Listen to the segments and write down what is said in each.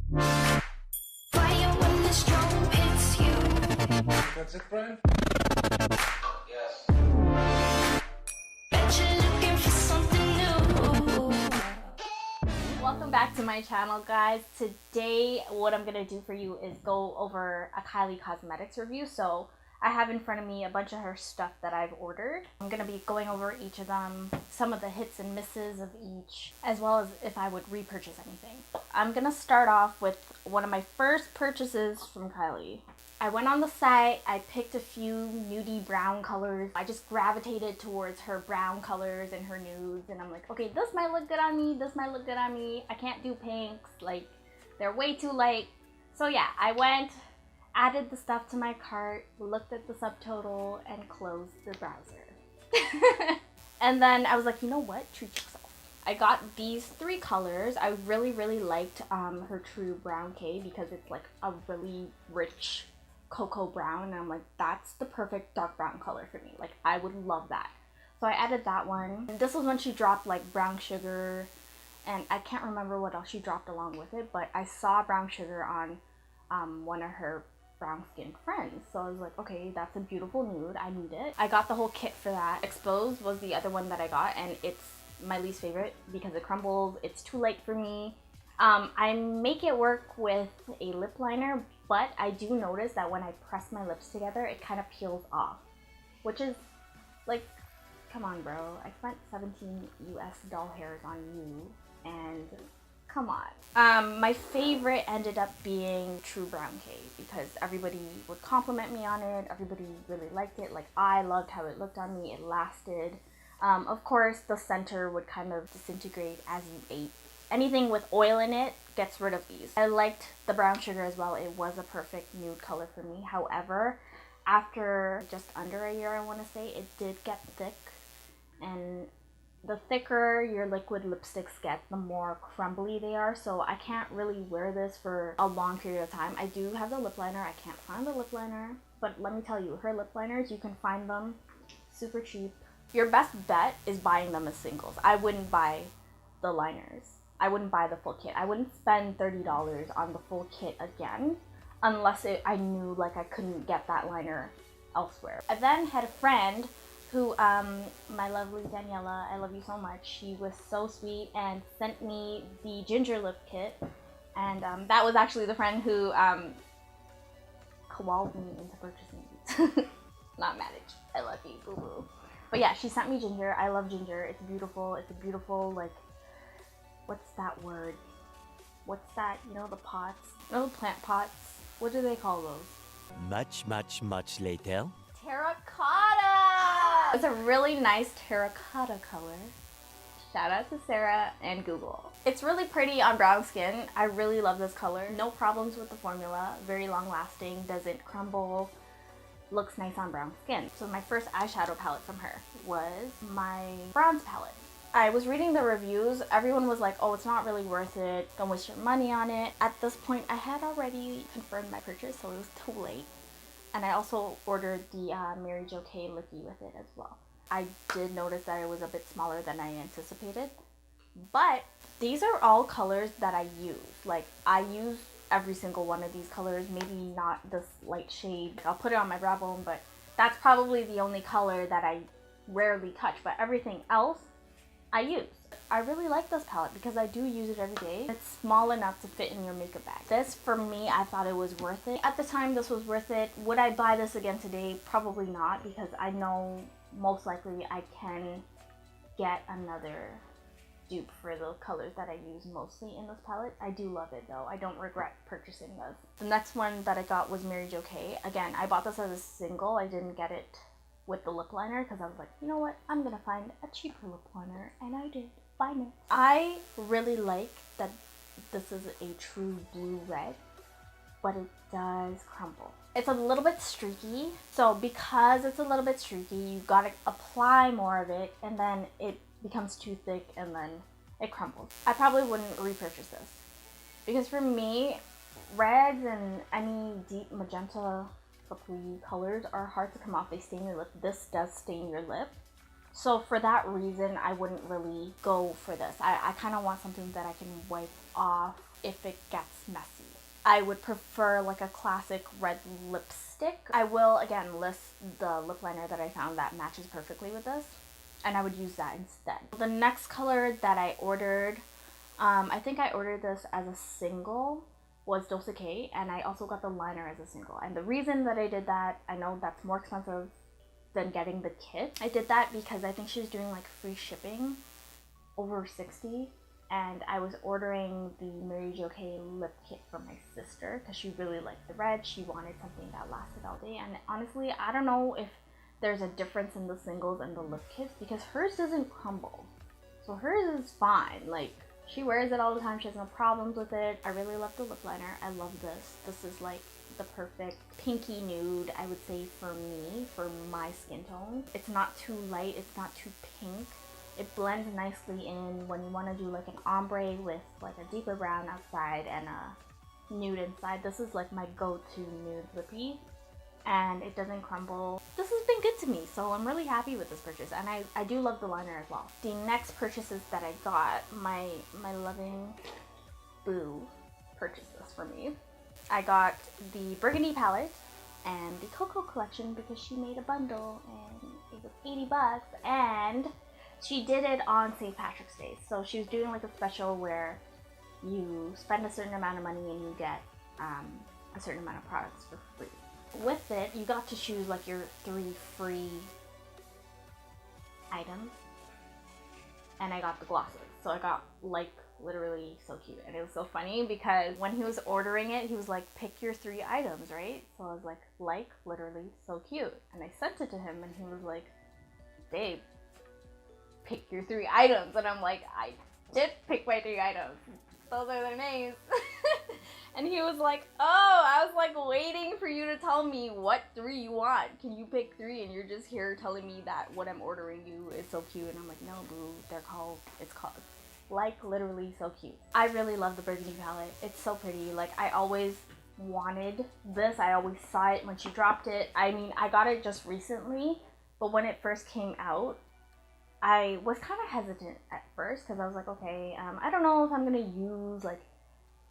Fire when the strobe hits you. That's it, Brian? Bet you're looking for something new. Welcome back to my channel, guys. Today what I'm gonna do for you is go over a Kylie Cosmetics review. So I have in front of me a bunch of her stuff that I've ordered. I'm gonna be going over each of them, some of the hits and misses of each, as well as if I would repurchase anything. I'm gonna start off with one of my first purchases from Kylie. I went on the site, I picked a few nudie brown colors. I just gravitated towards her brown colors and her nudes, and I'm like, okay, this might look good on me, this might look good on me. I can't do pinks, like they're way too light. So yeah, I went, added the stuff to my cart, looked at the subtotal, and closed the browser. And then I was like, you know what, treat yourself. I got these three colors. I really liked her True Brown K because it's like a really rich cocoa brown, and I'm like, that's the perfect dark brown color for me. Like, I would love that. So I added that one. And this was when she dropped like brown sugar, and I can't remember what else she dropped along with it, but I saw brown sugar on one of her brown skin friends. So I was like, okay, that's a beautiful nude. I need it. I got the whole kit for that. Exposed was the other one that I got, and it's my least favorite because it crumbles. It's too light for me. I make it work with a lip liner, but I do notice that when I press my lips together, it kind of peels off, which is like, come on, bro. I spent 17 US doll hairs on you, and come on. My favorite ended up being True Brown K because everybody would compliment me on it. Everybody really liked it. Like, I loved how it looked on me. It lasted. Of course, the center would kind of disintegrate as you ate. Anything with oil in it gets rid of these. I liked the brown sugar as well. It was a perfect nude color for me. However, after just under a year, I want to say, it did get thick. And the thicker your liquid lipsticks get, the more crumbly they are. So I can't really wear this for a long period of time. I do have the lip liner. I can't find the lip liner. But let me tell you, her lip liners, you can find them super cheap. Your best bet is buying them as singles. I wouldn't buy the liners. I wouldn't buy the full kit. I wouldn't spend $30 on the full kit again unless I knew like I couldn't get that liner elsewhere. I then had a friend who, my lovely Daniela, I love you so much. She was so sweet and sent me the ginger lip kit, and that was actually the friend who cowelled me into purchasing these. Not mad at you. I love you, boo boo. But yeah, she sent me ginger. I love ginger. It's beautiful. It's a beautiful, like, what's that word? What's that? You know, the pots? You know, the plant pots? What do they call those? Much later. Terracotta! It's a really nice terracotta color. Shout out to Sarah and Google. It's really pretty on brown skin. I really love this color. No problems with the formula. Very long lasting. Doesn't crumble. Looks nice on brown skin. So my first eyeshadow palette from her was my bronze palette. I was reading the reviews. Everyone was like, oh, it's not really worth it. Don't waste your money on it. At this point, I had already confirmed my purchase, so it was too late. And I also ordered the Mary Jo K Licky with it as well. I did notice that it was a bit smaller than I anticipated. But these are all colors that I use. Like, I use every single one of these colors. Maybe not this light shade. I'll put it on my brow bone, but that's probably the only color that I rarely touch. But everything else, I use. I really like this palette because I do use it every day. It's small enough to fit in your makeup bag. This, for me, I thought it was worth it. At the time, this was worth it. Would I buy this again today? Probably not, because I know most likely I can get another dupe for the colors that I use mostly in this palette. I do love it though. I don't regret purchasing this. The next one that I got was Mary Jo K. Again, I bought this as a single. I didn't get it with the lip liner because I was like, you know what, I'm gonna find a cheaper lip liner, and I did find it. I really like that this is a true blue red, but it does crumble. It's a little bit streaky, so because it's a little bit streaky, you gotta apply more of it, and then it becomes too thick and then it crumbles. I probably wouldn't repurchase this because for me, reds and any deep magenta purpley colors are hard to come off. They stain your lip. This does stain your lip. So for that reason, I wouldn't really go for this. I kind of want something that I can wipe off if it gets messy. I would prefer like a classic red lipstick. I will again list the lip liner that I found that matches perfectly with this, and I would use that instead. The next color that I ordered, I think I ordered this as a single, was Dulce K, and I also got the liner as a single. And the reason that I did that, I know that's more expensive than getting the kit. I did that because I think she was doing like free shipping over $60, and I was ordering the Mary Jo K lip kit for my sister because she really liked the red. She wanted something that lasted all day, and honestly, I don't know if there's a difference in the singles and the lip kits because hers doesn't crumble. So hers is fine. Like, she wears it all the time. She has no problems with it. I really love the lip liner. I love this. This is like the perfect pinky nude, I would say, for me, for my skin tone. It's not too light. It's not too pink. It blends nicely in when you want to do like an ombre with like a deeper brown outside and a nude inside. This is like my go-to nude lippy, and it doesn't crumble. This has been good to me, so I'm really happy with this purchase, and I do love the liner as well. The next purchases that I got, my loving boo purchased this for me. I got the Burgundy palette and the KoKo collection because she made a bundle and it was $80, and she did it on St. Patrick's Day. So she was doing like a special where you spend a certain amount of money and you get a certain amount of products for free. With it, you got to choose like your 3 free items, and I got the glosses. So I got like literally so cute, and it was so funny because when he was ordering it, he was like, pick your 3 items, right? So I was like literally so cute, and I sent it to him, and he was like, babe, pick your 3 items. And I'm like, I did pick my 3 items, those are their names. And he was like, oh, I was like waiting for you to tell me what 3 you want. Can you pick 3? And you're just here telling me that what I'm ordering you is so cute. And I'm like, no, boo, it's called like literally so cute. I really love the Burgundy palette. It's so pretty. Like, I always wanted this. I always saw it when she dropped it. I mean, I got it just recently, but when it first came out, I was kind of hesitant at first because I was like, okay, I don't know if I'm gonna use like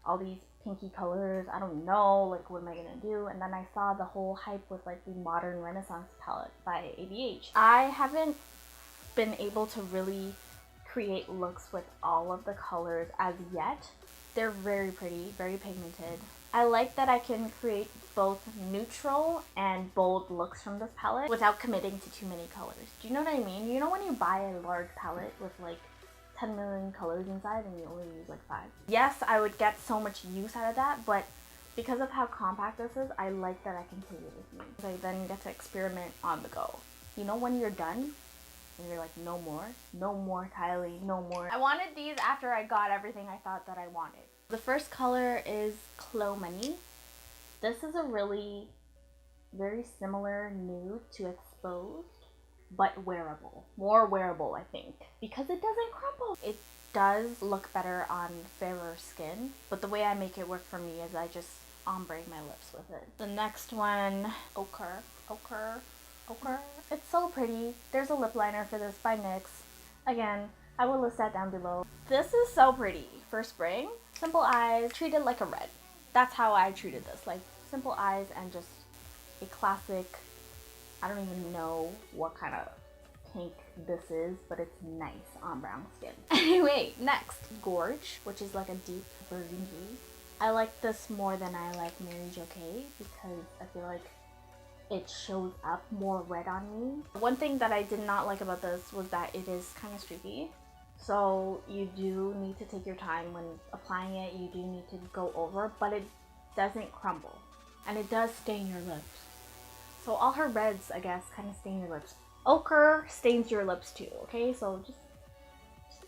all these pinky colors. I don't know, like, what am I gonna do? And then I saw the whole hype with like the Modern Renaissance palette by ABH. I haven't been able to really create looks with all of the colors as yet. They're very pretty, very pigmented. I like that I can create both neutral and bold looks from this palette without committing to too many colors. Do you know what I mean? You know when you buy a large palette with like 10 million colors inside and you only use like 5? Yes, I would get so much use out of that, but because of how compact this is, I like that I can take it with me. I then get to experiment on the go. You know when you're done and you're like, no more Kylie, no more. I wanted these after I got everything I thought that I wanted. The first color is Clo Money. This is a really very similar nude to Exposed, but wearable. More wearable, I think, because it doesn't crumble. It does look better on fairer skin, but the way I make it work for me is I just ombre my lips with it. The next one, OKURRR. It's so pretty. There's a lip liner for this by NYX. Again, I will list that down below. This is so pretty for spring. Simple eyes, treated like a red. That's how I treated this. Like, simple eyes and just a classic, I don't even know what kind of pink this is, but it's nice on brown skin. Anyway, next, GORG, which is like a deep burgundy. I like this more than I like Mary Jo K because I feel like it shows up more red on me. One thing that I did not like about this was that it is kind of streaky. So you do need to take your time when applying it. You do need to go over, but it doesn't crumble. And it does stain your lips. So all her reds, I guess, kind of stain your lips. OKURRR stains your lips too, okay? So just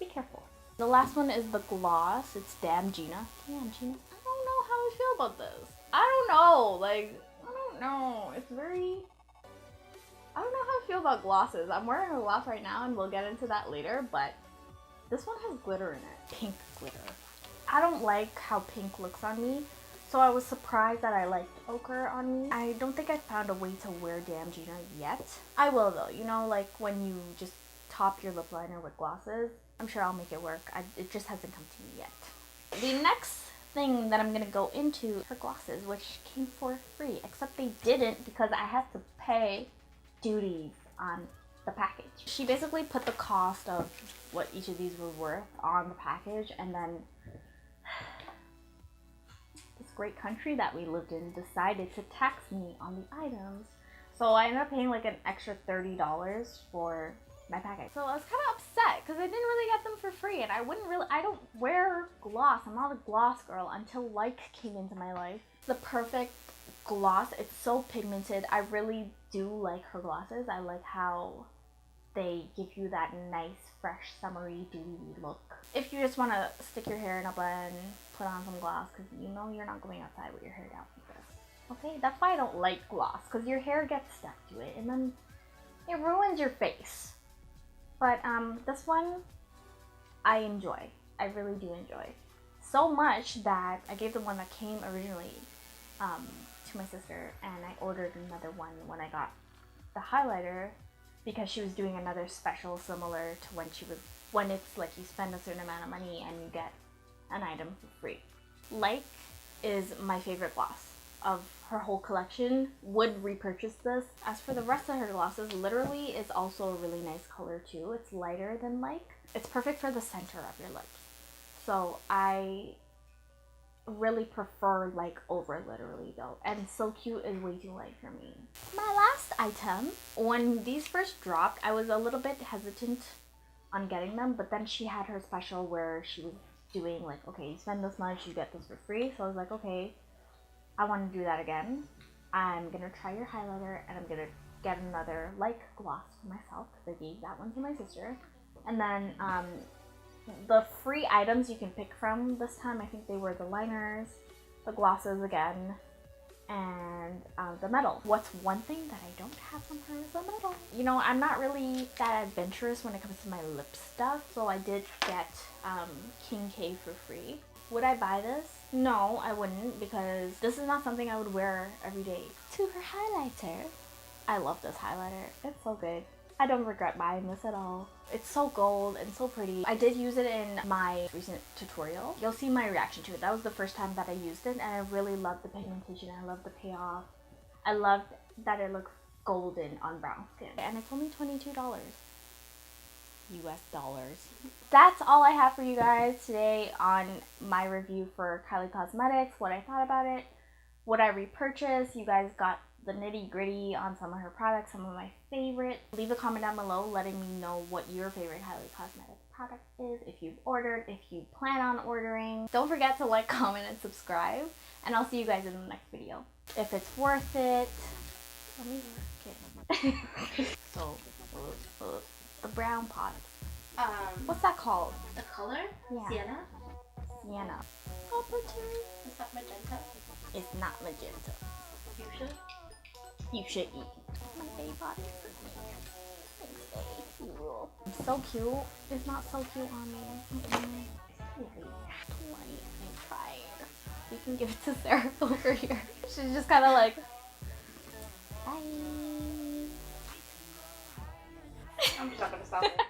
be careful. The last one is the gloss. It's Damn Gina. Damn Gina. I don't know how I feel about this. I don't know. Like, I don't know. It's very... I don't know how I feel about glosses. I'm wearing a gloss right now and we'll get into that later, but this one has glitter in it. Pink glitter. I don't like how pink looks on me, so I was surprised that I liked OKURRR on me. I don't think I found a way to wear Damn Gina yet. I will though, you know, like when you just top your lip liner with glosses. I'm sure I'll make it work. It just hasn't come to me yet. The next thing that I'm gonna go into her glosses, which came for free, except they didn't because I had to pay duties on the package. She basically put the cost of what each of these were worth on the package, and then this great country that we lived in decided to tax me on the items. So I ended up paying like an extra $30 for my package. So I was kind of upset because I didn't really get them for free, and I don't wear gloss. I'm not a gloss girl until Like came into my life. The perfect gloss. It's so pigmented. I really do like her glosses. I like how they give you that nice, fresh, summery, dewy look. If you just want to stick your hair in a bun, put on some gloss, because you know you're not going outside with your hair down like this. Okay, that's why I don't like gloss, because your hair gets stuck to it, and then it ruins your face. But this one, I enjoy. I really do enjoy. So much that I gave the one that came originally to my sister, and I ordered another one when I got the highlighter, because she was doing another special similar to when it's like you spend a certain amount of money and you get an item for free. Like is my favorite gloss of her whole collection. Would repurchase this. As for the rest of her glosses, literally is also a really nice color too. It's lighter than Like. It's perfect for the center of your lips. So I really prefer Like over literally though, and So Cute is way too light for me. My last item, when these first dropped, I was a little bit hesitant on getting them, but then she had her special where she was doing like, okay, you spend this much, you get this for free. So I was like, okay, I want to do that again. I'm gonna try your highlighter, and I'm gonna get another Like gloss for myself because I gave that one to my sister. And then the free items you can pick from this time, I think they were the liners, the glosses again, and the metal. What's one thing that I don't have from her is the metal. You know, I'm not really that adventurous when it comes to my lip stuff, so I did get King K for free. Would I buy this? No, I wouldn't, because this is not something I would wear every day. To her highlighter. I love this highlighter. It's so good. I don't regret buying this at all. It's so gold and so pretty. I did use it in my recent tutorial. You'll see my reaction to it. That was the first time that I used it, and I really loved the pigmentation. I loved the payoff. I loved that it looks golden on brown skin. And it's only $22. US dollars. That's all I have for you guys today on my review for Kylie Cosmetics, what I thought about it, what I repurchased. You guys got the nitty gritty on some of her products, some of my favorites. Leave a comment down below letting me know what your favorite Kylie Cosmetics product is, if you've ordered, if you plan on ordering. Don't forget to like, comment, and subscribe, and I'll see you guys in the next video. If it's worth it, let me work it. So, the brown pot. What's that called? The color? Yeah. Sienna? Sienna. Opportunity. It's not magenta. It's not magenta. Fuchsia? You should eat. My baby bought it for me. Thanks, babe. You rule. I'm so cute. It's not so cute on me. I'm trying. You can give it to Sarah over here. She's just kind of like, bye. I'm just not gonna stop it.